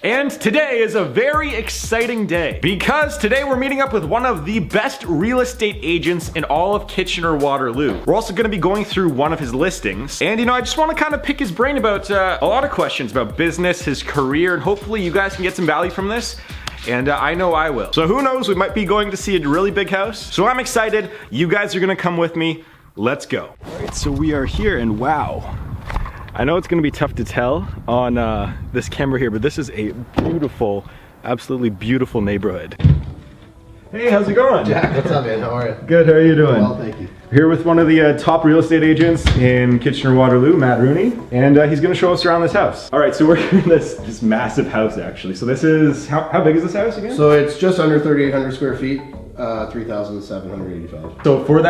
And today is a very exciting day because today we're meeting up with one of the best real estate agents in all of Kitchener Waterloo. We're also going to be going through one of his listings. And I just want to kind of pick his brain about a lot of questions about business, his career, and hopefully you guys can get some value from this. And I know I will. So who knows, we might be going to see a really big house. So I'm excited. You guys are going to come with me. Let's go. All right, so we are here and wow. I know it's gonna be tough to tell on this camera here, but this is a beautiful, absolutely beautiful neighborhood. Hey, how's it going? Jack, what's up, man? How are you? Good, how are you doing? Well, thank you. Here with one of the top real estate agents in Kitchener Waterloo, Matt Rooney, and he's gonna show us around this house. All right, so we're in this massive house actually. So this is, how big is this house again? So it's just under 3,800 square feet. 3,785. So for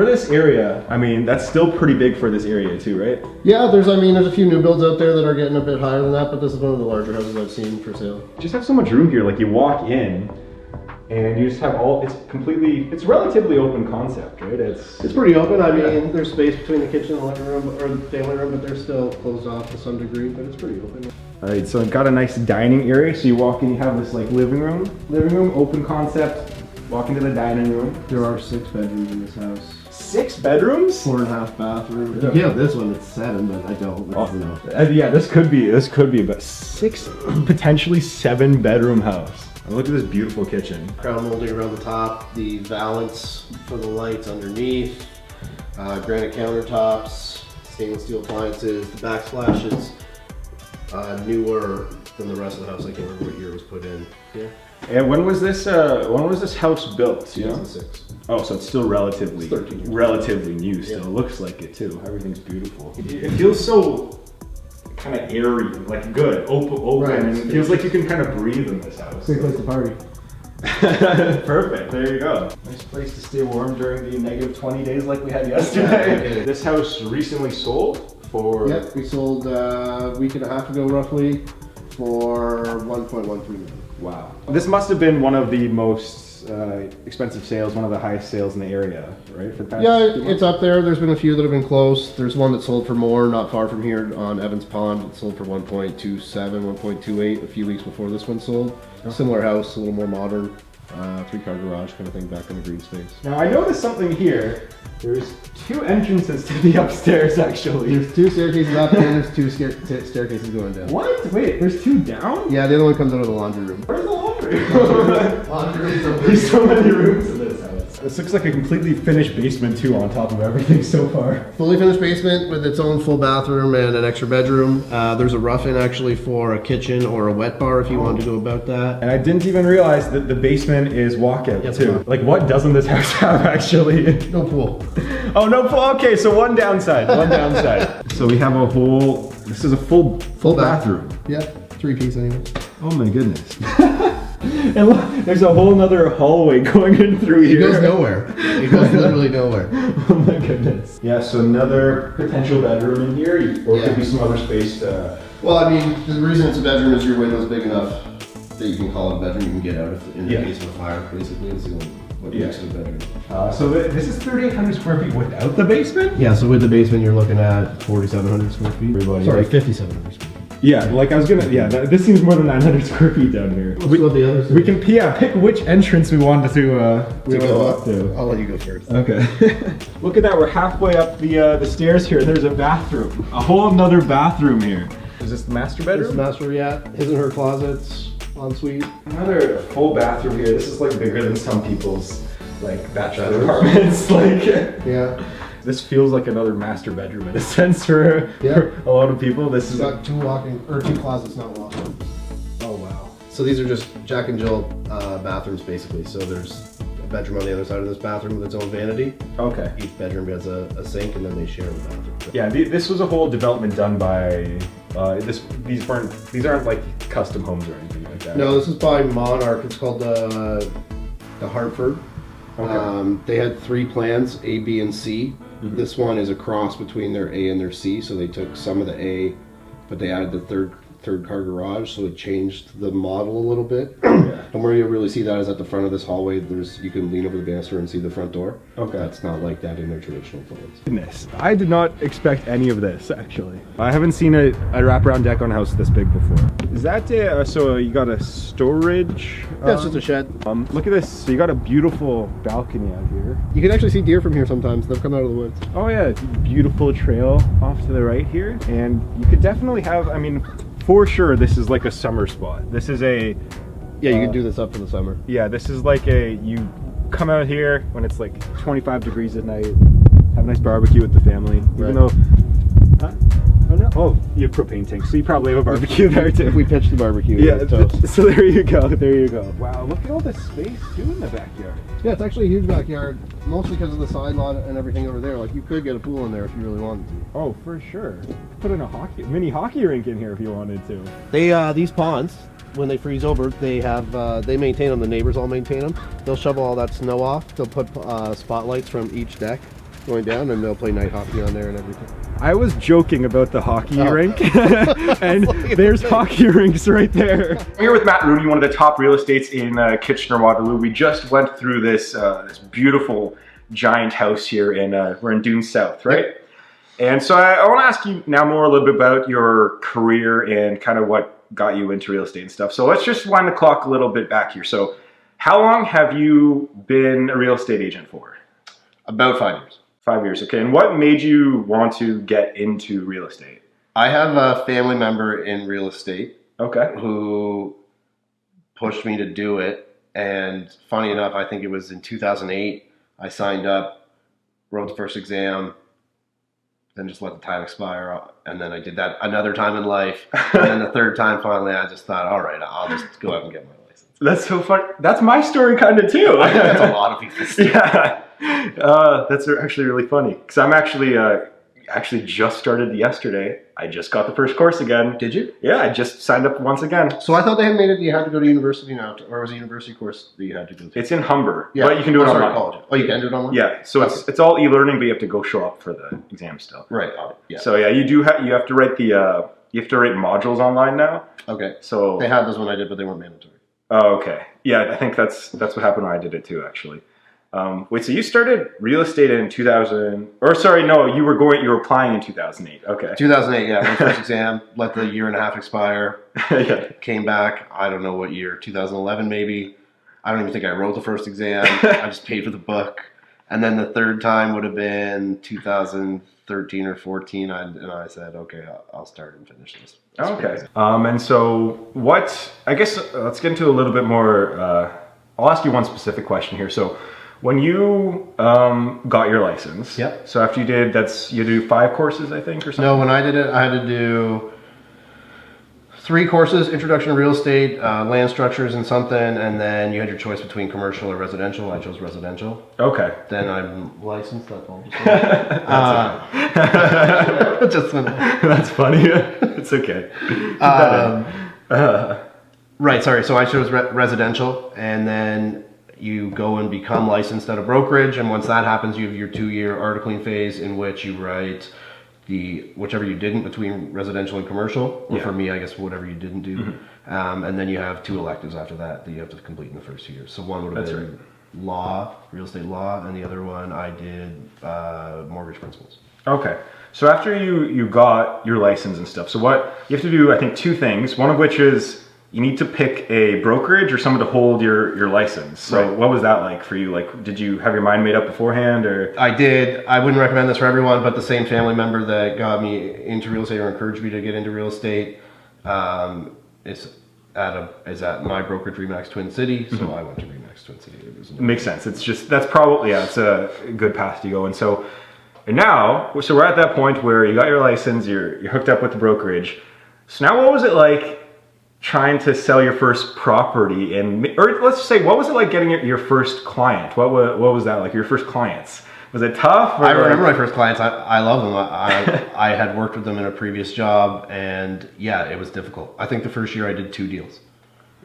this area, I mean, that's still pretty big for this area too, right? Yeah, there's a few new builds out there that are getting a bit higher than that, but this is one of the larger houses I've seen for sale. Just have so much room here. Like you walk in and you just have it's relatively open concept, right? It's pretty open. I mean, there's space between the kitchen and the living room, or the family room, but they're still closed off to some degree, but it's pretty open. All right, so I've got a nice dining area. So you walk in, you have this like living room, open concept. Walk into the dining room. There are 6 bedrooms in this house. 6 bedrooms? 4.5 bathrooms. Yeah, this one it's 7, but I don't know. Yeah, this could be about 6, potentially 7 bedroom house. And look at this beautiful kitchen. Crown molding around the top, the valance for the lights underneath, granite countertops, stainless steel appliances. The backsplash is newer than the rest of the house. I can't remember what year it was put in. Yeah. And when was this house built? You know? 2006. Oh, so it's still relatively new still. Yeah. It looks like it too. Everything's beautiful. It feels so kind of airy, like good, open, right. And it feels like you can kind of breathe in this house. Great place to party. Perfect, there you go. Nice place to stay warm during the negative 20 days like we had yesterday. Yeah. This house recently sold for... Yep, we sold a week and a half ago roughly for 1.13 million. Wow. This must have been one of the most expensive sales, one of the highest sales in the area, right? For the past it's up there. There's been a few that have been close. There's one that sold for more, not far from here on Evans Pond. It sold for 1.27, 1.28 a few weeks before this one sold. Okay. Similar house, a little more modern, 3-car garage kind of thing back in the green space. Now I noticed something here. There's 2 entrances to the upstairs actually. There's 2 staircases up and there's 2 staircases going down. What? Wait, there's 2 down? Yeah, the other one comes out of the laundry room. Where's the laundry? There's so many rooms in this house. This looks like a completely finished basement too on top of everything so far. Fully finished basement with its own full bathroom and an extra bedroom. There's a rough-in actually for a kitchen or a wet bar if you wanted to go about that. And I didn't even realize that the basement is walkout too. Yep. Like what doesn't this house have actually? No pool. Oh, no pool, okay, so one downside. So we have this is a full bathroom. Yeah, 3-piece anyway. Oh my goodness. And look, there's a whole nother hallway going in through here. It goes nowhere. It goes literally nowhere. Oh my goodness. Yeah, so another potential bedroom in here, or it could be some other space to... Well, I mean, the reason it's a bedroom is your window's big enough that you can call it a bedroom. You can get out in the case of a fire, basically. It's what makes it a bedroom. So this is 3,800 square feet without the basement? Yeah, so with the basement, you're looking at 4,700 square feet. Everybody, sorry, 5,700 square feet. Yeah, like I was gonna, this seems more than 900 square feet down here. We can pick which entrance we wanted to go up to. I'll let you go first. Okay. Look at that, we're halfway up the stairs here. There's a bathroom, a whole another bathroom here. Is this the master bedroom? This is master, yeah. His and her closets, ensuite. Another full bathroom here. This is like bigger than some people's like bachelor apartments. Like, yeah. This feels like another master bedroom in a sense for a lot of people. This is got 2 closets, not walk-in. Oh wow. So these are just Jack and Jill bathrooms basically. So there's a bedroom on the other side of this bathroom with its own vanity. Okay. Each bedroom has a sink and then they share the bathroom. Yeah, this was a whole development done by these aren't like custom homes or anything like that. No, this is by Monarch. It's called the Hartford. Okay. They had 3 plans, A, B, and C. Mm-hmm. This one is a cross between their A and their C, so they took some of the A, but they added the third car garage, so it changed the model a little bit. And where you really see that is at the front of this hallway. You can lean over the banister and see the front door. Okay. That's not like that in their traditional phones. Goodness, I did not expect any of this, actually. I haven't seen a wraparound deck on a house this big before. Is that so you got a storage? Yeah, it's just a shed. Look at this. So you got a beautiful balcony out here. You can actually see deer from here sometimes. They've come out of the woods. Oh yeah, beautiful trail off to the right here. And you could definitely have, I mean, for sure this is like a summer spot. This is a... Yeah, you can do this up for the summer. Yeah, this is like you come out here when it's like 25 degrees at night, have a nice barbecue with the family, even though... Huh? Oh no! Oh, you have propane tanks, so you probably have a barbecue there too. We pitched the barbecue. Yeah, so there you go, there you go. Wow, look at all this space too in the backyard. Yeah, it's actually a huge backyard, mostly because of the side lot and everything over there. Like, you could get a pool in there if you really wanted to. Oh, for sure. Put in a mini hockey rink in here if you wanted to. These ponds, when they freeze over, they maintain them. The neighbors all maintain them. They'll shovel all that snow off. They'll put spotlights from each deck going down, and they'll play night hockey on there and everything. I was joking about the hockey rink, and there's hockey rinks right there. I'm here with Matt Rooney, one of the top real estates in Kitchener Waterloo. We just went through this this beautiful giant house here in we're in Dune South, right? Yep. And so I want to ask you now a little bit about your career and kind of what got you into real estate and stuff. So let's just wind the clock a little bit back here. So how long have you been a real estate agent for? About 5 years. 5 years, okay. And what made you want to get into real estate? I have a family member in real estate, okay, who pushed me to do it. And funny enough, I think it was in 2008, I signed up, wrote the first exam, then just let the time expire. And then I did that another time in life. And then the third time, finally, I just thought, all right, I'll just go out and get my license. That's so funny. That's my story kind of too. I think that's a lot of people's story. Yeah. That's actually really funny because I'm actually just started yesterday. I just got the first course again. Did you? Yeah, I just signed up once again. So I thought they had made it you had to go to university now, or was it a university course that you had to go to? It's in Humber, yeah, but you can do it online. College. Oh, you can do it online? Yeah, so okay. It's all e-learning, but you have to go show up for the exam still. Right. Yeah. So yeah, you have to write you have to write modules online now. Okay. So they had those when I did, but they weren't mandatory. Oh, okay. Yeah, I think that's what happened when I did it too, actually. Wait, so you started real estate in 2000, or sorry, no, you were applying in 2008. Okay. 2008, yeah. My first exam, let the year and a half expire. Yeah. Came back, I don't know what year, 2011 maybe. I don't even think I wrote the first exam. I just paid for the book. And then the third time would have been 2013 or 14. And I said, okay, I'll start and finish this. Okay. And so I guess let's get into a little bit more, I'll ask you one specific question here. So when you got your license, yep. So after you did, you do 5 courses, I think, or something? No, when I did it, I had to do 3 courses: introduction to real estate, land structures and something, and then you had your choice between commercial or residential. I chose residential. Okay. Then I'm licensed, that's all. That's funny. It's okay. Right, sorry, so I chose residential, and then you go and become licensed at a brokerage, and once that happens, you have your 2-year articling phase in which you write whichever you didn't between residential and commercial, or for me, I guess whatever you didn't do. Mm-hmm. And then you have 2 electives after that you have to complete in the first year. So one would have been law, real estate law, and the other one I did mortgage principles. Okay. So after you got your license and stuff, so what you have to do, I think 2 things, one of which is you need to pick a brokerage or someone to hold your license. So right. What was that like for you? Like, did you have your mind made up beforehand, or? I did. I wouldn't recommend this for everyone, but the same family member that got me into real estate or encouraged me to get into real estate is at my brokerage, Remax Twin City. So mm-hmm. I went to Remax Twin City. It makes sense. That's probably, it's a good path to go. And so now, we're at that point where you got your license, you're hooked up with the brokerage. So now what was it like trying to sell your first property, or let's just say, what was it like getting your first client? What was that like, your first clients? Was it tough? I remember my first clients. I love them. I had worked with them in a previous job, and yeah, it was difficult. I think the first year I did 2 deals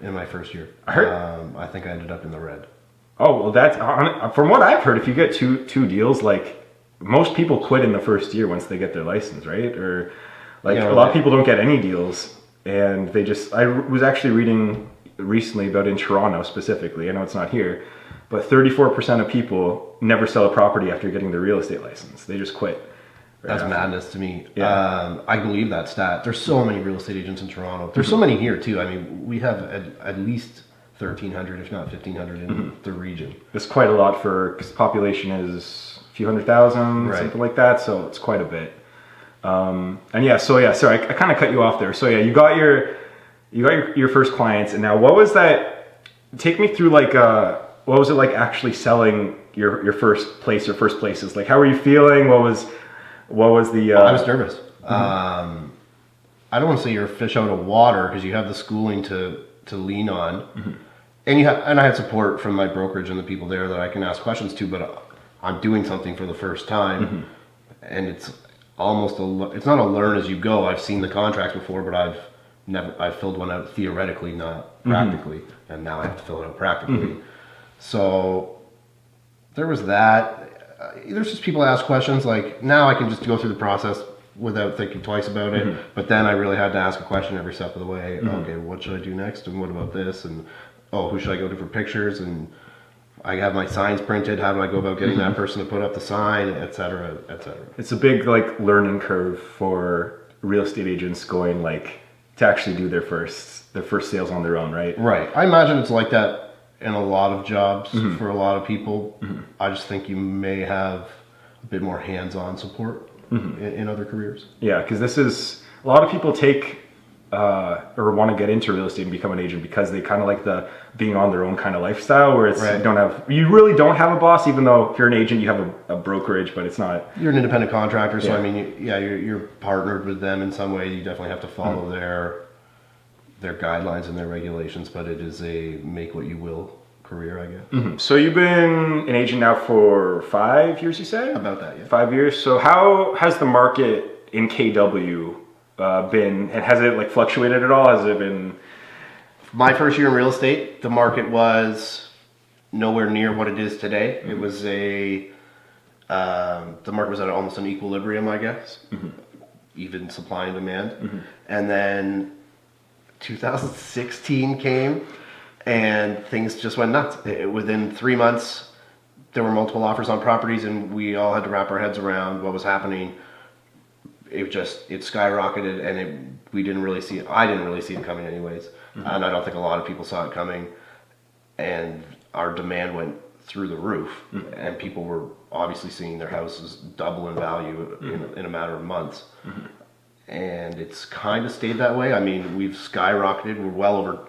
in my first year. I think I ended up in the red. Oh, well, that's, from what I've heard, if you get two deals, like, most people quit in the first year once they get their license, right? Or like, a lot of people don't get any deals. and I was actually reading recently about in Toronto specifically, I know it's not here, but 34% of people never sell a property after getting their real estate license. They just quit. That's madness to me. Yeah. I believe that stat. There's so many real estate agents in Toronto. There's so many here too. I mean, we have at least 1,300, if not 1,500 in the region. It's quite a lot because the population is a few 100,000, right, something like that. So it's quite a bit. Sorry, I kind of cut you off there. So yeah, you got your first clients, and now what was that? Take me through like what was it like actually selling your first place or first places? Like, how were you feeling? What was the? I was nervous. I don't want to say you're a fish out of water because you have the schooling to lean on, and I had support from my brokerage and the people there that I can ask questions to. But I'm doing something for the first time, and it's almost it's not a learn as you go. I've seen the contracts before, but I've filled one out theoretically, not practically, and now I have to fill it out practically. So there was that. There's just people ask questions like, now I can just go through the process without thinking twice about it. But then I really had to ask a question every step of the way. Okay, what should I do next? And what about this? And who should I go to for pictures? And I have my signs printed. How do I go about getting that person to put up the sign, et cetera, et cetera? It's a big like learning curve for real estate agents going like to actually do their first sales on their own, right? Right. I imagine it's like that in a lot of jobs for a lot of people. I just think you may have a bit more hands-on support in other careers. Yeah, because this is a lot of people take or want to get into real estate and become an agent because they kind of like the being on their own kind of lifestyle where it's you really don't have a boss, even though if you're an agent you have a brokerage, but it's not. You're an independent contractor, so I mean, you're partnered with them in some way. You definitely have to follow their guidelines and their regulations, but it is a make what you will career, I guess. So you've been an agent now for 5 years, you say? About that, yeah. 5 years. So how has the market in KW been, and has it like fluctuated at all? Has it been? My first year in real estate, the market was nowhere near what it is today. It was the market was at almost an equilibrium, I guess, even supply and demand. And then 2016 came and things just went nuts. Within 3 months, there were multiple offers on properties and we all had to wrap our heads around what was happening. It skyrocketed and we didn't really see it. I didn't really see it coming anyways. And I don't think a lot of people saw it coming. And our demand went through the roof and people were obviously seeing their houses double in value in a matter of months. And it's kind of stayed that way. I mean, we've skyrocketed. We're well over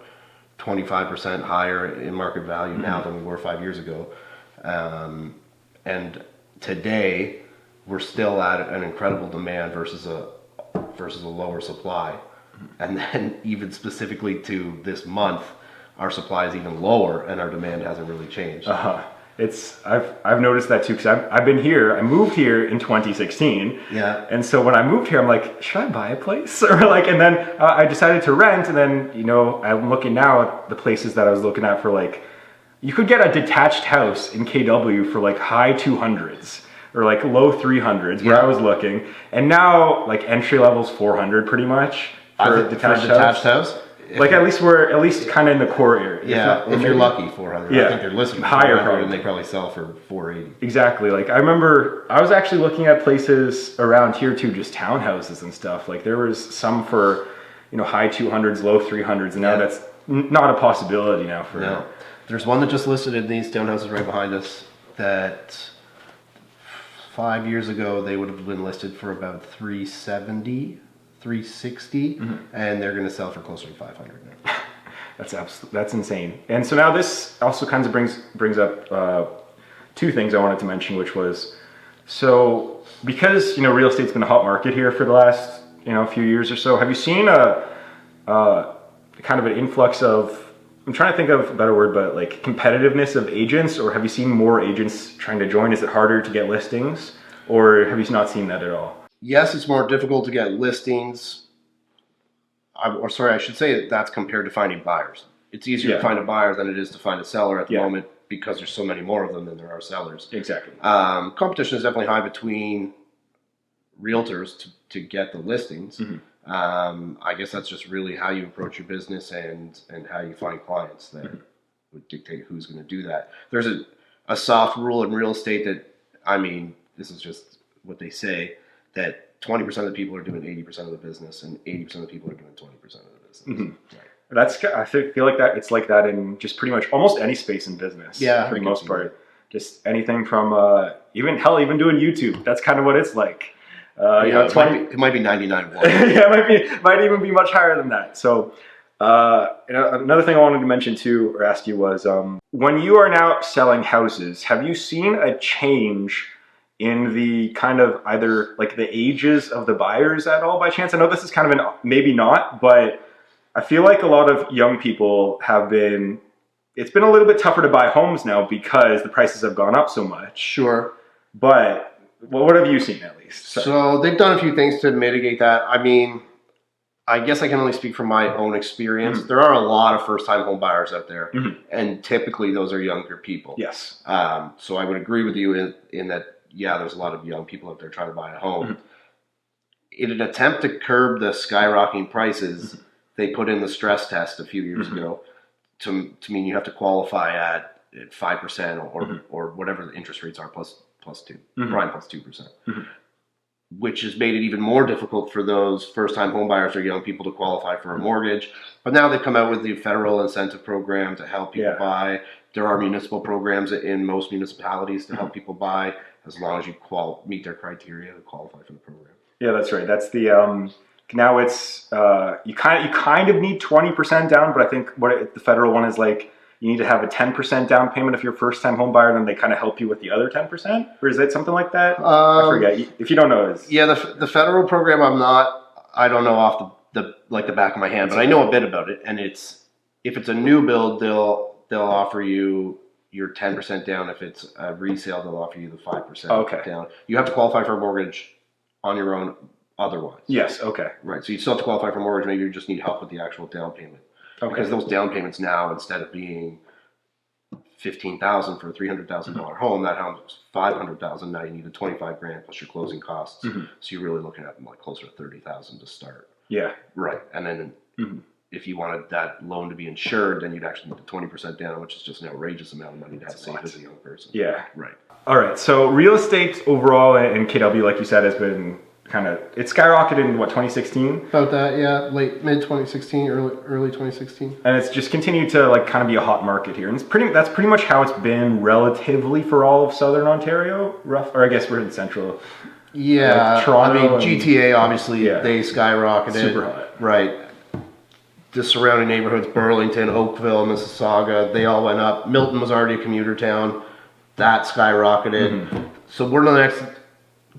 25% higher in market value now than we were 5 years ago. And today, we're still at an incredible demand versus a lower supply. And then even specifically to this month, our supply is even lower and our demand hasn't really changed. I've noticed that too, because I've been here. I moved here in 2016. Yeah. And so when I moved here, I'm like, should I buy a place? Or like, and then I decided to rent. And then, I'm looking now at the places that I was looking at for like, you could get a detached house in KW for like high 200s or like low 300s where I was looking. And now like entry level's 400 pretty much for a detached house. Like at least kind of in the core area. Yeah, if you're lucky, 400. Yeah. I think they're listed for higher 400 and they probably sell for 480. Exactly. Like I remember I was actually looking at places around here too, just townhouses and stuff. Like there was some for, high 200s, low 300s, and now that's not a possibility now for. No. There's one that just listed in these townhouses right behind us that 5 years ago they would have been listed for about 370. 360 and they're going to sell for closer to 500 now. That's insane. And so now this also kind of brings up two things I wanted to mention, which was, so because real estate's been a hot market here for the last few years or so, have you seen a kind of an influx of, I'm trying to think of a better word, but like competitiveness of agents, or have you seen more agents trying to join? Is it harder to get listings, or have you not seen that at all? Yes, it's more difficult to get listings. I should say that's compared to finding buyers. It's easier to find a buyer than it is to find a seller at the moment because there's so many more of them than there are sellers. Exactly. Competition is definitely high between realtors to get the listings. I guess that's just really how you approach your business and how you find clients that would dictate who's going to do that. There's a soft rule in real estate that, I mean, this is just what they say, that 20% of the people are doing 80% of the business and 80% of the people are doing 20% of the business. Right. I feel like that it's like that in just pretty much almost any space in business. For the most part. Just anything from even doing YouTube. That's kind of what it's like. It might be 99.1. Yeah, it might even be much higher than that. So another thing I wanted to mention too, or ask you was, when you are now selling houses, have you seen a change in the kind of either like the ages of the buyers at all by chance? I know this is kind of maybe not, but I feel like a lot of young people it's been a little bit tougher to buy homes now because the prices have gone up so much. Sure. But what have you seen at least? So they've done a few things to mitigate that. I mean, I guess I can only speak from my own experience. There are a lot of first-time home buyers out there, and typically those are younger people. Yes. So I would agree with you in that, yeah, there's a lot of young people out there trying to buy a home. In an attempt to curb the skyrocketing prices, they put in the stress test a few years ago to mean you have to qualify at 5% or whatever the interest rates are plus 2, prime plus 2%, which has made it even more difficult for those first-time home buyers or young people to qualify for a mortgage. But now they've come out with the federal incentive program to help people buy. There are municipal programs in most municipalities to help people buy as long as you meet their criteria to qualify for the program. Yeah, that's right. That's the now it's you kind of need 20% down, but I think the federal one is like you need to have a 10% down payment if you're a first-time home buyer, then they kind of help you with the other 10%, or is it something like that? I forget. If you don't know, the federal program I don't know off the back of my hand, but I know a bit about it. And if it's a new build, they'll offer you your 10% down. If it's a resale, they'll offer you the 5% down. You have to qualify for a mortgage on your own otherwise. Yes. Okay. Right. So you still have to qualify for a mortgage. Maybe you just need help with the actual down payment. Okay. Because those down payments now, instead of being $15,000 for a $300,000 home, that home's $500,000. Now you need $25,000 plus your closing costs. So you're really looking at like closer to $30,000 to start. Yeah. Right. And then if you wanted that loan to be insured, then you'd actually need the 20% down, which is just an outrageous amount of money to have saved as a young person. Yeah. Right. All right. So real estate overall in KW, like you said, has been it skyrocketed in 2016? About that, yeah, mid 2016, early 2016. And it's just continued to kind of be a hot market here. And that's pretty much how it's been relatively for all of Southern Ontario, or I guess we're in Central. Yeah, Toronto. GTA obviously, they skyrocketed. Super hot. Right. The surrounding neighborhoods, Burlington, Oakville, Mississauga, they all went up. Milton was already a commuter town. That skyrocketed. So we're the next,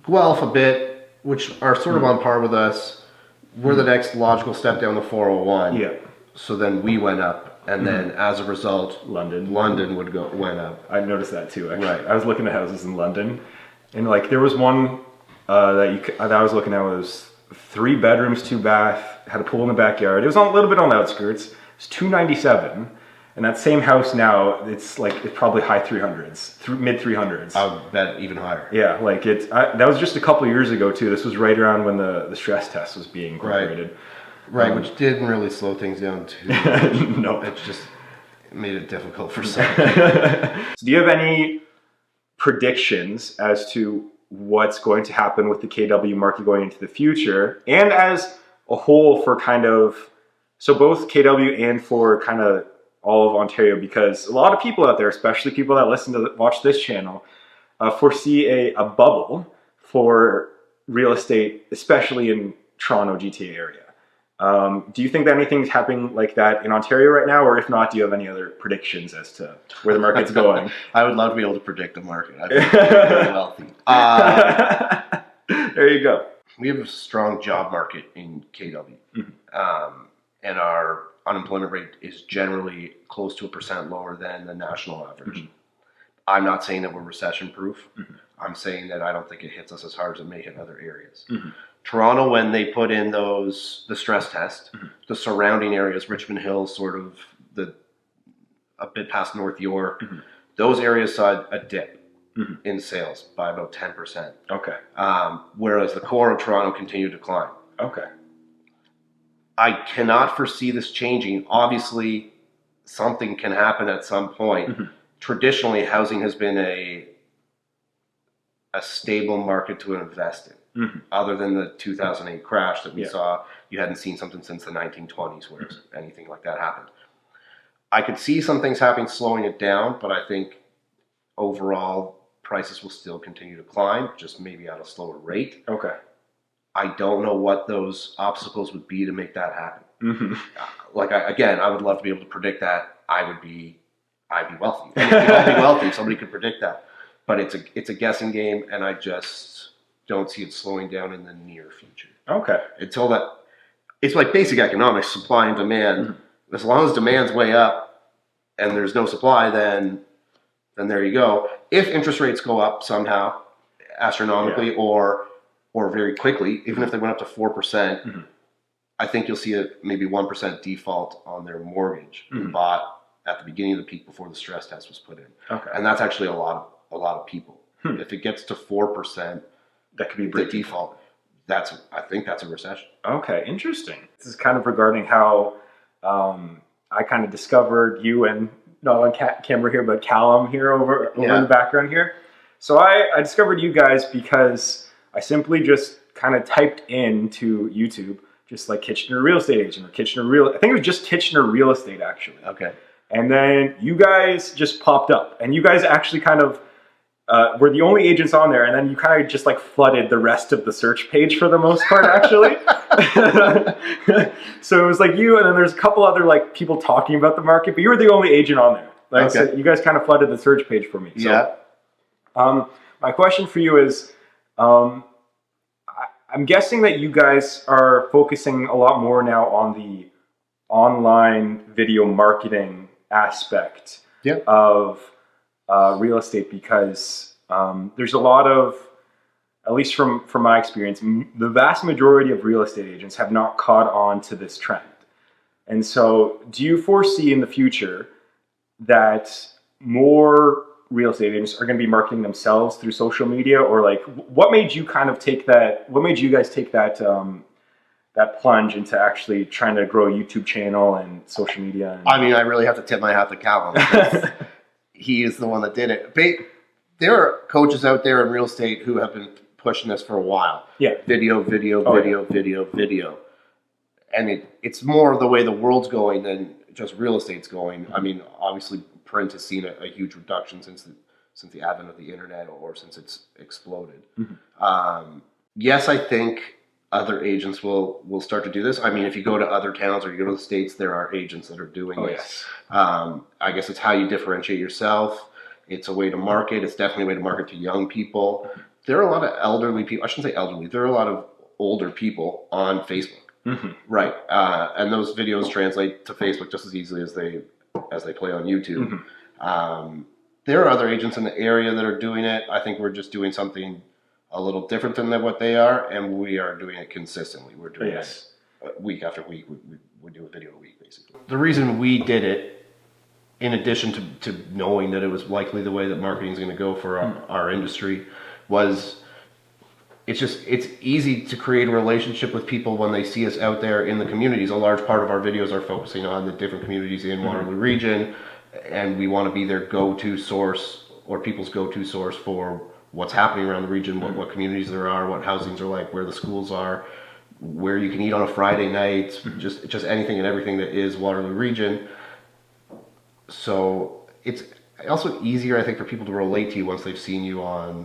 Guelph a bit, which are sort of on par with us. We're the next logical step down the 401. Yeah. So then we went up, and then as a result, London went up. I noticed that too. Actually, right. I was looking at houses in London, and there was one that I was looking at was 3 bedrooms, 2 bath, had a pool in the backyard. It was a little bit on the outskirts. It's $297. And that same house now, it's probably high 300s, mid 300s. I would bet even higher. Yeah, that was just a couple of years ago too. This was right around when the stress test was being incorporated. Right, which didn't really slow things down too much. No. It just made it difficult for some. So do you have any predictions as to what's going to happen with the KW market going into the future, and as a whole for so both KW and for kind of all of Ontario, because a lot of people out there, especially people that watch this channel, foresee a bubble for real estate, especially in Toronto GTA area. Do you think that anything's happening like that in Ontario right now, or if not, do you have any other predictions as to where the market's going? I would love to be able to predict the market. I'd be very wealthy. There you go. We have a strong job market in KW, and our unemployment rate is generally close to 1% lower than the national average. I'm not saying that we're recession proof. I'm saying that I don't think it hits us as hard as it may hit other areas. Toronto, when they put in the stress test, the surrounding areas, Richmond Hill, sort of a bit past North York, those areas saw a dip in sales by about 10%. Okay. Whereas the core of Toronto continued to climb. Okay. I cannot foresee this changing. Obviously, something can happen at some point. Mm-hmm. Traditionally, housing has been a stable market to invest in. Mm-hmm. Other than the 2008 crash that we saw, you hadn't seen something since the 1920s where anything like that happened. I could see some things happening, slowing it down, but I think overall prices will still continue to climb, just maybe at a slower rate. Okay. I don't know what those obstacles would be to make that happen. Mm-hmm. I would love to be able to predict that. I'd be wealthy. We'd all be wealthy. Somebody could predict that, but it's a guessing game, and I just don't see it slowing down in the near future. Okay. Until that, it's like basic economics: supply and demand. Mm-hmm. As long as demand's way up and there's no supply, then there you go. If interest rates go up somehow, astronomically, or very quickly, even if they went up to 4%, mm-hmm. I think you'll see maybe 1% default on their mortgage bought at the beginning of the peak before the stress test was put in. Okay. And that's actually a lot of people. If it gets to 4%, that could be the default. I think that's a recession. Okay, interesting. This is kind of regarding how I kind of discovered you, and not on camera here, but Callum here over in the background here. So I discovered you guys because I simply just kind of typed into YouTube, just like Kitchener Real Estate Agent or I think it was just Kitchener Real Estate actually. Okay. And then you guys just popped up, and you guys actually kind of were the only agents on there, and then you kind of just like flooded the rest of the search page for the most part actually. So it was like you, and then there's a couple other like people talking about the market, but you were the only agent on there. Like, so you guys kind of flooded the search page for me. So, my question for you is, I'm guessing that you guys are focusing a lot more now on the online video marketing aspect of real estate, because there's a lot of, at least from my experience, the vast majority of real estate agents have not caught on to this trend. And so do you foresee in the future that more real estate agents are going to be marketing themselves through social media? Or like, what made you kind of take that, what made you guys take that that plunge into actually trying to grow a YouTube channel and social media? I mean, I really have to tip my hat to Callum. He is the one that did it. There are coaches out there in real estate who have been pushing this for a while. Yeah. Video. And it's more the way the world's going than just real estate's going. I mean, obviously print has seen a huge reduction since the advent of the internet, or since it's exploded. Mm-hmm. Yes, I think other agents will start to do this. I mean, if you go to other towns or you go to the States, there are agents that are doing this. Yes. I guess it's how you differentiate yourself. It's a way to market. It's definitely a way to market to young people. There are a lot of elderly people. I shouldn't say elderly. There are a lot of older people on Facebook. Mm-hmm. Right. And those videos translate to Facebook just as easily as they play on YouTube. Mm-hmm. There are other agents in the area that are doing it. I think we're just doing something a little different than what they are, and we are doing it consistently. We're doing it week after week. We do a video a week, basically. The reason we did it, in addition to knowing that it was likely the way that marketing is going to go for our industry, was it's easy to create a relationship with people when they see us out there in the communities. A large part of our videos are focusing on the different communities in Waterloo region, and we want to be their go-to source, or people's go-to source for what's happening around the region, what communities there are, what housings are like, where the schools are, where you can eat on a Friday night, just anything and everything that is Waterloo region. So it's also easier, I think, for people to relate to you once they've seen you on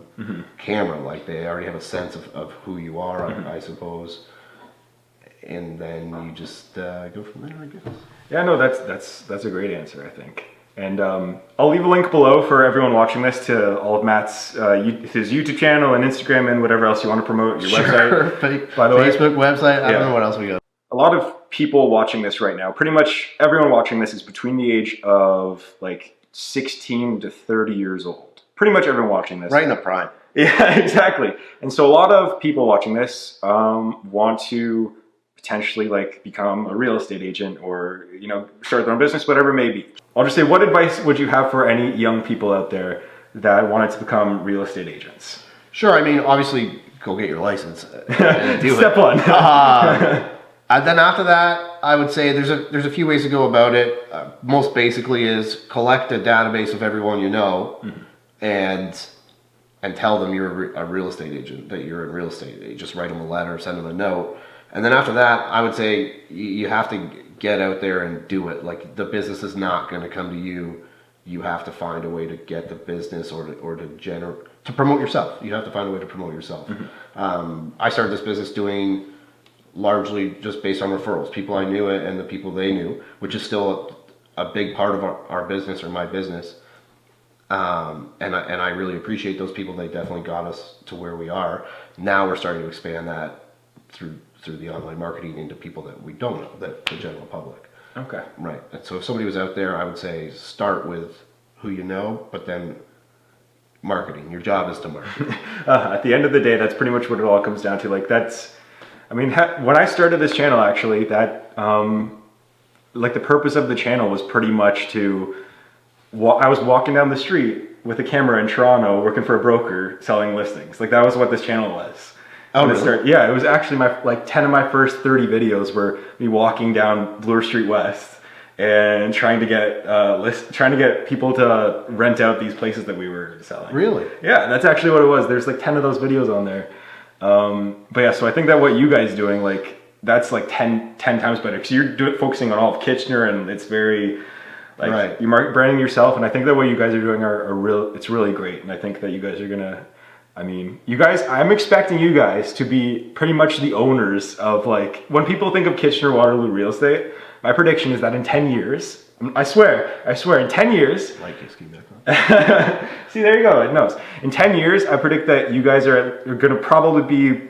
camera. Like, they already have a sense of who you are, I suppose. And then you just go from there, I guess. Yeah, no, that's a great answer, I think. And I'll leave a link below for everyone watching this to all of Matt's his YouTube channel and Instagram and whatever else you want to promote, your website. By the way, Facebook website. I don't know what else we got. A lot of people watching this right now, pretty much everyone watching this, is between the age of like 16 to 30 years old. Pretty much everyone watching this. Right in the prime. Yeah, exactly. And so a lot of people watching this want to potentially like become a real estate agent, or, you know, start their own business, whatever it may be. I'll just say, what advice would you have for any young people out there that wanted to become real estate agents? Sure. I mean, obviously, go get your license. And do Step one. Then after that, I would say there's a few ways to go about it. Most basically is collect a database of everyone you know, and tell them you're a real estate agent, that you're in real estate. You just write them a letter, send them a note, and then after that, I would say you have to get out there and do it. Like, the business is not going to come to you. You have to find a way to get the business or to promote yourself. You have to find a way to promote yourself. I started this business doing largely just based on referrals, people I knew and the people they knew, which is still a big part of our business, or my business. And I really appreciate those people. They definitely got us to where we are. Now we're starting to expand that through the online marketing into people that we don't know, the general public. Okay. Right. And so if somebody was out there, I would say start with who you know, but then marketing. Your job is to market. At the end of the day, that's pretty much what it all comes down to. Like, when I started this channel, actually, like, the purpose of the channel was pretty much I was walking down the street with a camera in Toronto working for a broker selling listings. Like, that was what this channel was. Oh, really? Yeah, it was actually 10 of my first 30 videos were me walking down Bloor Street West and trying to get people to rent out these places that we were selling. Really? Yeah, that's actually what it was. There's like 10 of those videos on there. But yeah, so I think that what you guys doing, like, that's like 10 times better, because you're focusing on all of Kitchener, and it's very like, right. You're branding yourself, and I think that what you guys are doing it's really great, and I think that you guys are gonna, I'm expecting you guys to be pretty much the owners of, like, when people think of Kitchener Waterloo real estate, my prediction is that in 10 years, I swear, in 10 years, like this, keep back on. See, there you go, it knows. In 10 years, I predict that you guys are gonna probably be,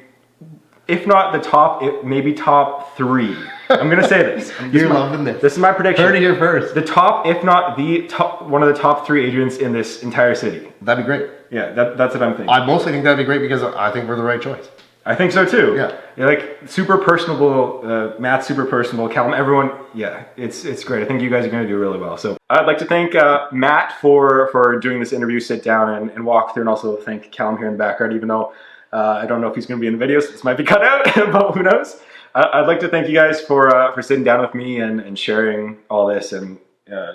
if not the top, maybe top 3. I'm gonna say this. You're loving this. This is my prediction. Heard it here first. The top, if not the top, one of the top 3 agents in this entire city. That'd be great. Yeah, that's what I'm thinking. I mostly think that'd be great because I think we're the right choice. I think so too. Yeah. You're like super personable, Matt's super personable, Callum, everyone, yeah, it's great. I think you guys are gonna do really well. So I'd like to thank Matt for doing this interview, sit down and walk through, and also thank Callum here in the background, even though I don't know if he's gonna be in the video, so this might be cut out, but who knows. I'd like to thank you guys for sitting down with me and sharing all this and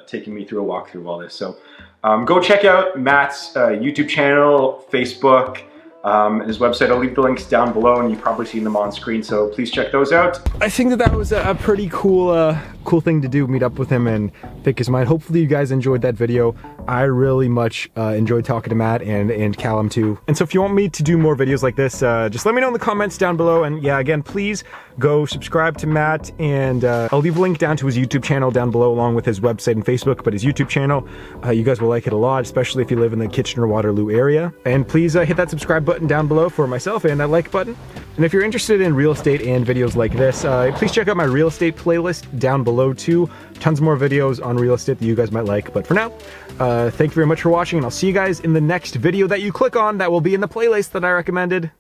taking me through a walkthrough of all this. So go check out Matt's YouTube channel, Facebook, and his website. I'll leave the links down below, and you've probably seen them on screen, so please check those out. I think that was a pretty cool thing to do, meet up with him and pick his mind. Hopefully you guys enjoyed that video. I really much enjoyed talking to Matt and Callum too. And so if you want me to do more videos like this, just let me know in the comments down below. And yeah, again, please go subscribe to Matt, and I'll leave a link down to his YouTube channel down below, along with his website and Facebook. But his YouTube channel, you guys will like it a lot, especially if you live in the Kitchener-Waterloo area. And please hit that subscribe button down below for myself, and that like button. And if you're interested in real estate and videos like this, please check out my real estate playlist down below too. Tons more videos on real estate that you guys might like. But for now, thank you very much for watching, and I'll see you guys in the next video that you click on that will be in the playlist that I recommended.